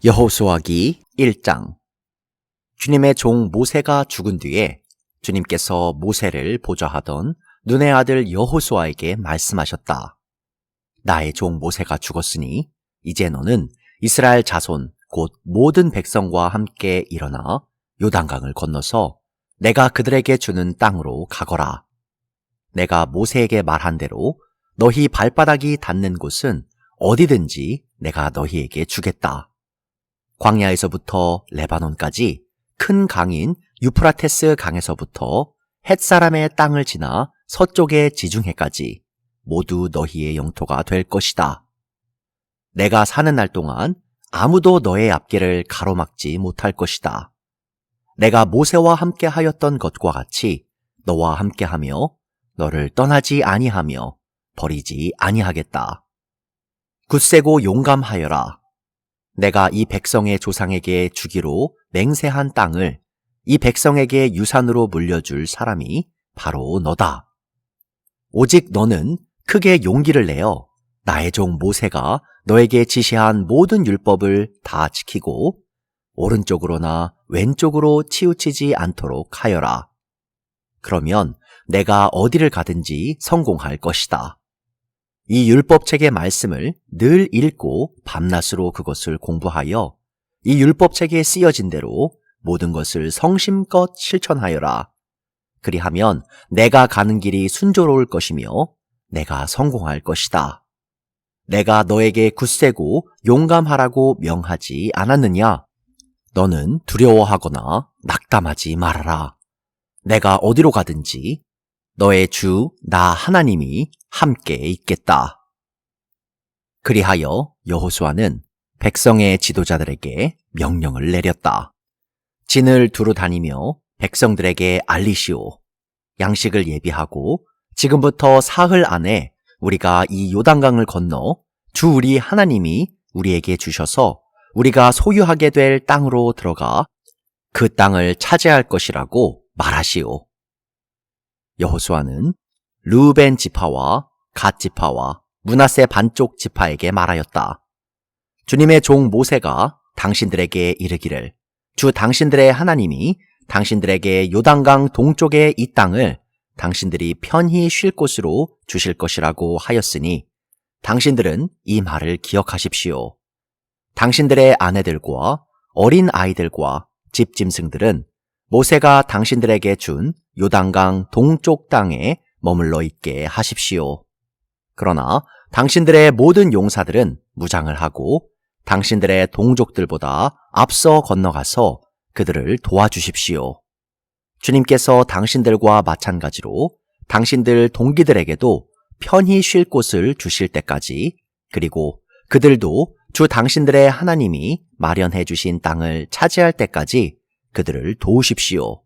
여호수아기 1장. 주님의 종 모세가 죽은 뒤에 주님께서 모세를 보좌하던 눈의 아들 여호수아에게 말씀하셨다. 나의 종 모세가 죽었으니 이제 너는 이스라엘 자손 곧 모든 백성과 함께 일어나 요단강을 건너서 내가 그들에게 주는 땅으로 가거라. 내가 모세에게 말한 대로 너희 발바닥이 닿는 곳은 어디든지 내가 너희에게 주겠다. 광야에서부터 레바논까지 큰 강인 유프라테스 강에서부터 헷사람의 땅을 지나 서쪽의 지중해까지 모두 너희의 영토가 될 것이다. 내가 사는 날 동안 아무도 너의 앞길을 가로막지 못할 것이다. 내가 모세와 함께 하였던 것과 같이 너와 함께하며 너를 떠나지 아니하며 버리지 아니하겠다. 굳세고 용감하여라. 내가 이 백성의 조상에게 주기로 맹세한 땅을 이 백성에게 유산으로 물려줄 사람이 바로 너다. 오직 너는 크게 용기를 내어 나의 종 모세가 너에게 지시한 모든 율법을 다 지키고 오른쪽으로나 왼쪽으로 치우치지 않도록 하여라. 그러면 내가 어디를 가든지 성공할 것이다. 이 율법책의 말씀을 늘 읽고 밤낮으로 그것을 공부하여 이 율법책에 쓰여진 대로 모든 것을 성심껏 실천하여라. 그리하면 내가 가는 길이 순조로울 것이며 내가 성공할 것이다. 내가 너에게 굳세고 용감하라고 명하지 않았느냐? 너는 두려워하거나 낙담하지 말아라. 내가 어디로 가든지 너의 주 나 하나님이 함께 있겠다. 그리하여 여호수아는 백성의 지도자들에게 명령을 내렸다. 진을 두루 다니며 백성들에게 알리시오. 양식을 예비하고 지금부터 사흘 안에 우리가 이 요단강을 건너 주 우리 하나님이 우리에게 주셔서 우리가 소유하게 될 땅으로 들어가 그 땅을 차지할 것이라고 말하시오. 여호수아는 르우벤 지파와 갓 지파와 므낫세 반쪽 지파에게 말하였다. 주님의 종 모세가 당신들에게 이르기를 주 당신들의 하나님이 당신들에게 요단강 동쪽의 이 땅을 당신들이 편히 쉴 곳으로 주실 것이라고 하였으니 당신들은 이 말을 기억하십시오. 당신들의 아내들과 어린 아이들과 집짐승들은 모세가 당신들에게 준 요단강 동쪽 땅에 머물러 있게 하십시오. 그러나 당신들의 모든 용사들은 무장을 하고 당신들의 동족들보다 앞서 건너가서 그들을 도와주십시오. 주님께서 당신들과 마찬가지로 당신들 동기들에게도 편히 쉴 곳을 주실 때까지 그리고 그들도 주 당신들의 하나님이 마련해 주신 땅을 차지할 때까지 그들을 도우십시오.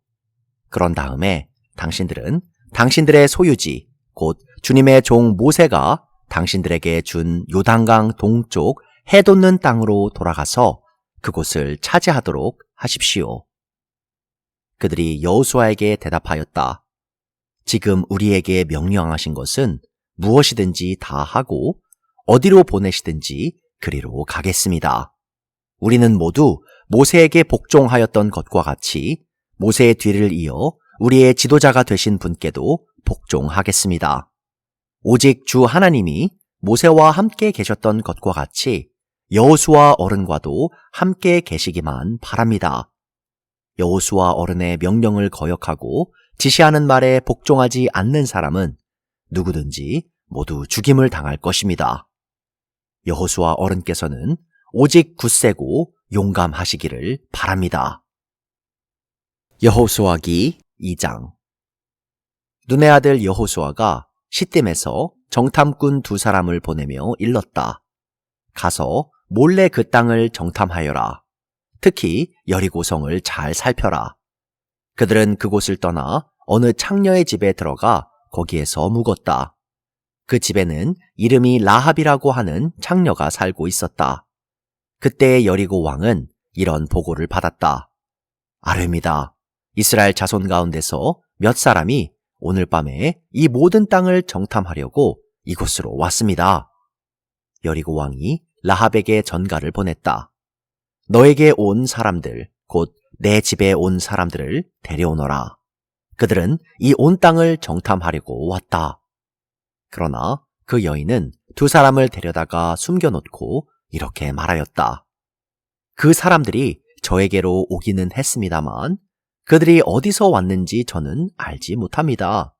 그런 다음에 당신들은 당신들의 소유지 곧 주님의 종 모세가 당신들에게 준 요단강 동쪽 해 돋는 땅으로 돌아가서 그곳을 차지하도록 하십시오. 그들이 여호수아에게 대답하였다. 지금 우리에게 명령하신 것은 무엇이든지 다 하고 어디로 보내시든지 그리로 가겠습니다. 우리는 모두 모세에게 복종하였던 것과 같이 모세의 뒤를 이어 우리의 지도자가 되신 분께도 복종하겠습니다. 오직 주 하나님이 모세와 함께 계셨던 것과 같이 여호수아 어른과도 함께 계시기만 바랍니다. 여호수아 어른의 명령을 거역하고 지시하는 말에 복종하지 않는 사람은 누구든지 모두 죽임을 당할 것입니다. 여호수아 어른께서는 오직 굳세고 용감하시기를 바랍니다. 여호수아기 2장. 눈의 아들 여호수아가 시딤에서 정탐꾼 2사람을 보내며 일렀다. 가서 몰래 그 땅을 정탐하여라. 특히 여리고성을 잘 살펴라. 그들은 그곳을 떠나 어느 창녀의 집에 들어가 거기에서 묵었다. 그 집에는 이름이 라합이라고 하는 창녀가 살고 있었다. 그때 여리고 왕은 이런 보고를 받았다. 아뢰미다. 이스라엘 자손 가운데서 몇 사람이 오늘 밤에 이 모든 땅을 정탐하려고 이곳으로 왔습니다. 여리고 왕이 라합에게 전가를 보냈다. 너에게 온 사람들, 곧 내 집에 온 사람들을 데려오너라. 그들은 이 온 땅을 정탐하려고 왔다. 그러나 그 여인은 두 사람을 데려다가 숨겨놓고 이렇게 말하였다. 그 사람들이 저에게로 오기는 했습니다만 그들이 어디서 왔는지 저는 알지 못합니다.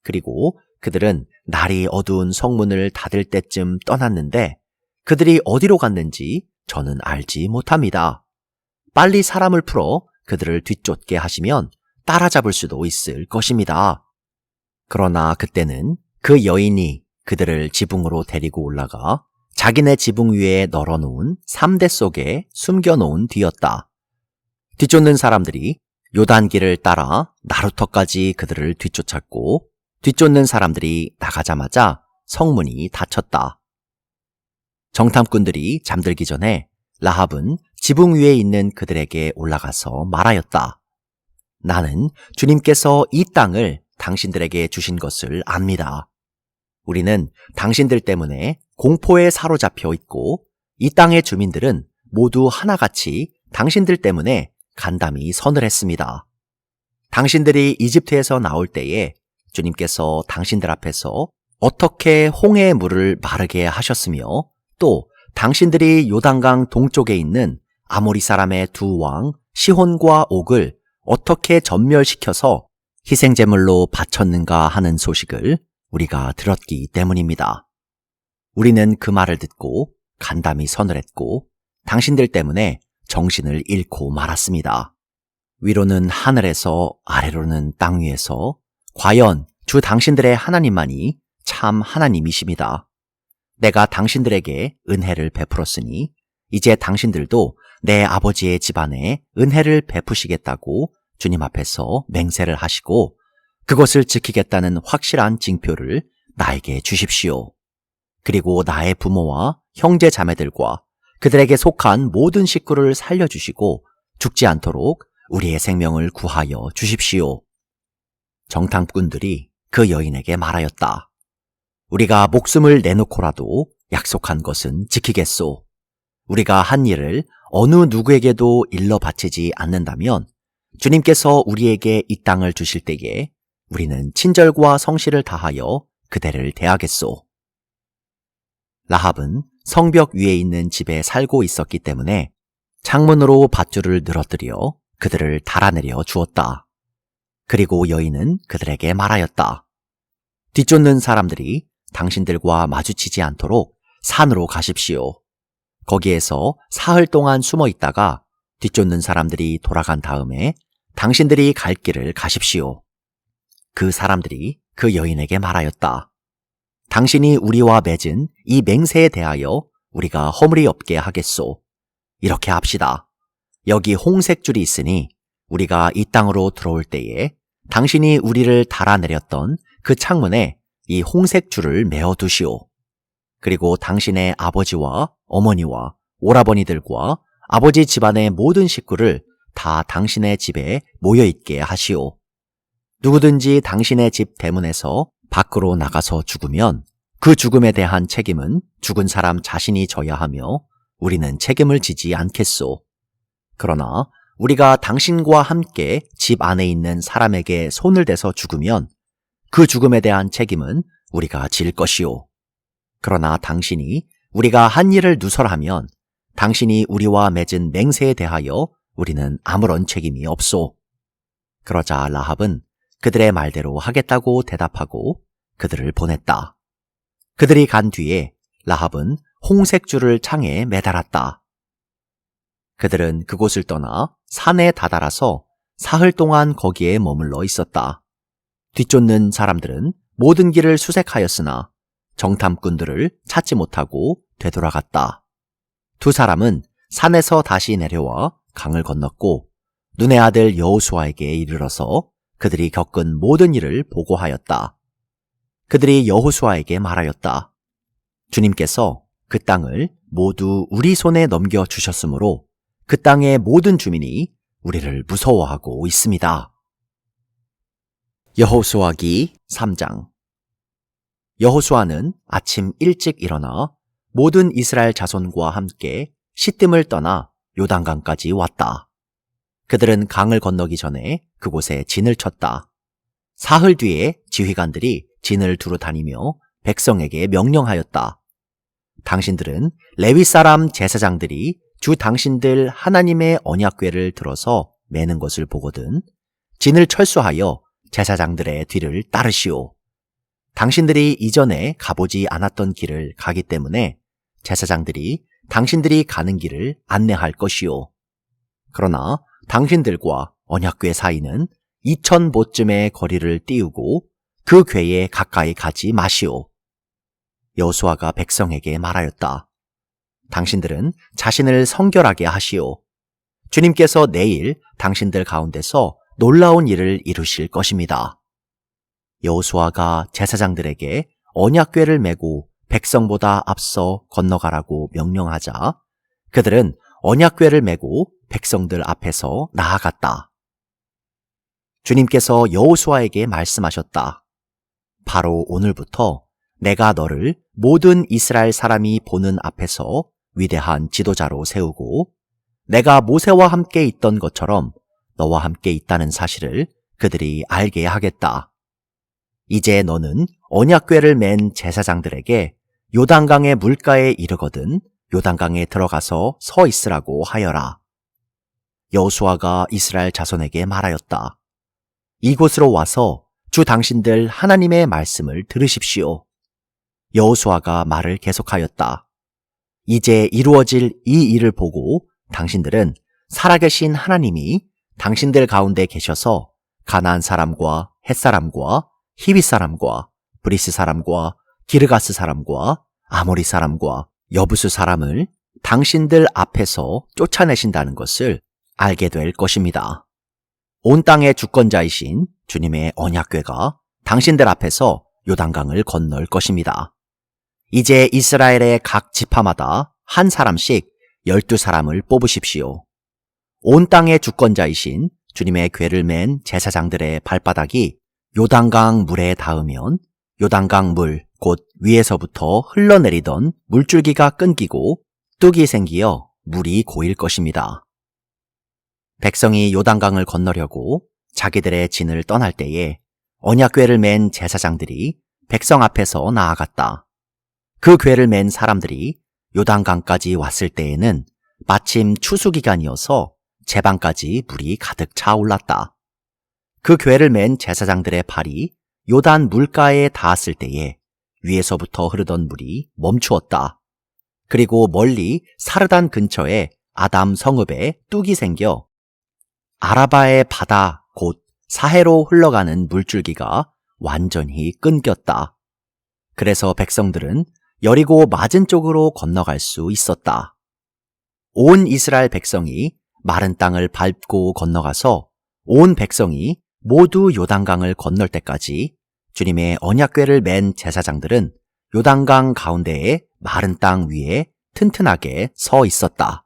그리고 그들은 날이 어두운 성문을 닫을 때쯤 떠났는데 그들이 어디로 갔는지 저는 알지 못합니다. 빨리 사람을 풀어 그들을 뒤쫓게 하시면 따라잡을 수도 있을 것입니다. 그러나 그때는 그 여인이 그들을 지붕으로 데리고 올라가 자기네 지붕 위에 널어놓은 삼대 속에 숨겨놓은 뒤였다. 뒤쫓는 사람들이 요단길을 따라 나루터까지 그들을 뒤쫓았고 뒤쫓는 사람들이 나가자마자 성문이 닫혔다. 정탐꾼들이 잠들기 전에 라합은 지붕 위에 있는 그들에게 올라가서 말하였다. 나는 주님께서 이 땅을 당신들에게 주신 것을 압니다. 우리는 당신들 때문에 공포에 사로잡혀 있고 이 땅의 주민들은 모두 하나같이 당신들 때문에 간담이 서늘했습니다. 당신들이 이집트에서 나올 때에 주님께서 당신들 앞에서 어떻게 홍해의 물을 마르게 하셨으며 또 당신들이 요단강 동쪽에 있는 아모리 사람의 두 왕 시혼과 옥을 어떻게 전멸시켜서 희생제물로 바쳤는가 하는 소식을 우리가 들었기 때문입니다. 우리는 그 말을 듣고 간담이 서늘했고 당신들 때문에 정신을 잃고 말았습니다. 위로는 하늘에서 아래로는 땅 위에서 과연 주 당신들의 하나님만이 참 하나님이십니다. 내가 당신들에게 은혜를 베풀었으니 이제 당신들도 내 아버지의 집안에 은혜를 베푸시겠다고 주님 앞에서 맹세를 하시고 그것을 지키겠다는 확실한 징표를 나에게 주십시오. 그리고 나의 부모와 형제 자매들과 그들에게 속한 모든 식구를 살려주시고 죽지 않도록 우리의 생명을 구하여 주십시오. 정탐꾼들이 그 여인에게 말하였다. 우리가 목숨을 내놓고라도 약속한 것은 지키겠소. 우리가 한 일을 어느 누구에게도 일러 바치지 않는다면 주님께서 우리에게 이 땅을 주실 때에 우리는 친절과 성실을 다하여 그대를 대하겠소. 라합은 성벽 위에 있는 집에 살고 있었기 때문에 창문으로 밧줄을 늘어뜨려 그들을 달아내려 주었다. 그리고 여인은 그들에게 말하였다. 뒤쫓는 사람들이 당신들과 마주치지 않도록 산으로 가십시오. 거기에서 사흘 동안 숨어 있다가 뒤쫓는 사람들이 돌아간 다음에 당신들이 갈 길을 가십시오. 그 사람들이 그 여인에게 말하였다. 당신이 우리와 맺은 이 맹세에 대하여 우리가 허물이 없게 하겠소. 이렇게 합시다. 여기 홍색줄이 있으니 우리가 이 땅으로 들어올 때에 당신이 우리를 달아내렸던 그 창문에 이 홍색줄을 메어두시오. 그리고 당신의 아버지와 어머니와 오라버니들과 아버지 집안의 모든 식구를 다 당신의 집에 모여있게 하시오. 누구든지 당신의 집 대문에서 밖으로 나가서 죽으면 그 죽음에 대한 책임은 죽은 사람 자신이 져야 하며 우리는 책임을 지지 않겠소. 그러나 우리가 당신과 함께 집 안에 있는 사람에게 손을 대서 죽으면 그 죽음에 대한 책임은 우리가 질 것이오. 그러나 당신이 우리가 한 일을 누설하면 당신이 우리와 맺은 맹세에 대하여 우리는 아무런 책임이 없소. 그러자 라합은 그들의 말대로 하겠다고 대답하고 그들을 보냈다. 그들이 간 뒤에 라합은 홍색 줄을 창에 매달았다. 그들은 그곳을 떠나 산에 다다라서 사흘 동안 거기에 머물러 있었다. 뒤쫓는 사람들은 모든 길을 수색하였으나 정탐꾼들을 찾지 못하고 되돌아갔다. 두 사람은 산에서 다시 내려와 강을 건넜고 눈의 아들 여호수아에게 이르러서 그들이 겪은 모든 일을 보고하였다. 그들이 여호수아에게 말하였다. 주님께서 그 땅을 모두 우리 손에 넘겨주셨으므로 그 땅의 모든 주민이 우리를 무서워하고 있습니다. 여호수아기 3장. 여호수아는 아침 일찍 일어나 모든 이스라엘 자손과 함께 시뜸을 떠나 요단강까지 왔다. 그들은 강을 건너기 전에 그곳에 진을 쳤다. 사흘 뒤에 지휘관들이 진을 두루 다니며 백성에게 명령하였다. 당신들은 레위 사람 제사장들이 주 당신들 하나님의 언약궤를 들어서 매는 것을 보거든 진을 철수하여 제사장들의 뒤를 따르시오. 당신들이 이전에 가보지 않았던 길을 가기 때문에 제사장들이 당신들이 가는 길을 안내할 것이오. 그러나 당신들과 언약궤 사이는 2000보쯤의 거리를 띄우고 그 궤에 가까이 가지 마시오. 여호수아가 백성에게 말하였다. 당신들은 자신을 성결하게 하시오. 주님께서 내일 당신들 가운데서 놀라운 일을 이루실 것입니다. 여호수아가 제사장들에게 언약궤를 메고 백성보다 앞서 건너가라고 명령하자 그들은 언약궤를 메고 백성들 앞에서 나아갔다. 주님께서 여호수아에게 말씀하셨다. 바로 오늘부터 내가 너를 모든 이스라엘 사람이 보는 앞에서 위대한 지도자로 세우고 내가 모세와 함께 있던 것처럼 너와 함께 있다는 사실을 그들이 알게 하겠다. 이제 너는 언약궤를 맨 제사장들에게 요단강의 물가에 이르거든 요단강에 들어가서 서 있으라고 하여라. 여호수아가 이스라엘 자손에게 말하였다. 이곳으로 와서 주 당신들 하나님의 말씀을 들으십시오. 여호수아가 말을 계속하였다. 이제 이루어질 이 일을 보고 당신들은 살아계신 하나님이 당신들 가운데 계셔서 가나안 사람과 헷 사람과 히윗 사람과 브리스 사람과 기르가스 사람과 아모리 사람과 여부수 사람을 당신들 앞에서 쫓아내신다는 것을 알게 될 것입니다. 온 땅의 주권자이신 주님의 언약궤가 당신들 앞에서 요단강을 건널 것입니다. 이제 이스라엘의 각 지파마다 한 사람씩 12사람을 뽑으십시오. 온 땅의 주권자이신 주님의 궤를 맨 제사장들의 발바닥이 요단강 물에 닿으면 요단강 물, 곧 위에서부터 흘러내리던 물줄기가 끊기고 뚝이 생기어 물이 고일 것입니다. 백성이 요단강을 건너려고 자기들의 진을 떠날 때에 언약궤를 맨 제사장들이 백성 앞에서 나아갔다. 그 궤를 맨 사람들이 요단강까지 왔을 때에는 마침 추수기간이어서 제방까지 물이 가득 차올랐다. 그 궤를 맨 제사장들의 발이 요단 물가에 닿았을 때에 위에서부터 흐르던 물이 멈추었다. 그리고 멀리 사르단 근처에 아담 성읍에 뚝이 생겨 아라바의 바다 곧 사해로 흘러가는 물줄기가 완전히 끊겼다. 그래서 백성들은 여리고 맞은 쪽으로 건너갈 수 있었다. 온 이스라엘 백성이 마른 땅을 밟고 건너가서 온 백성이 모두 요단강을 건널 때까지 주님의 언약궤를 맨 제사장들은 요단강 가운데의 마른 땅 위에 튼튼하게 서 있었다.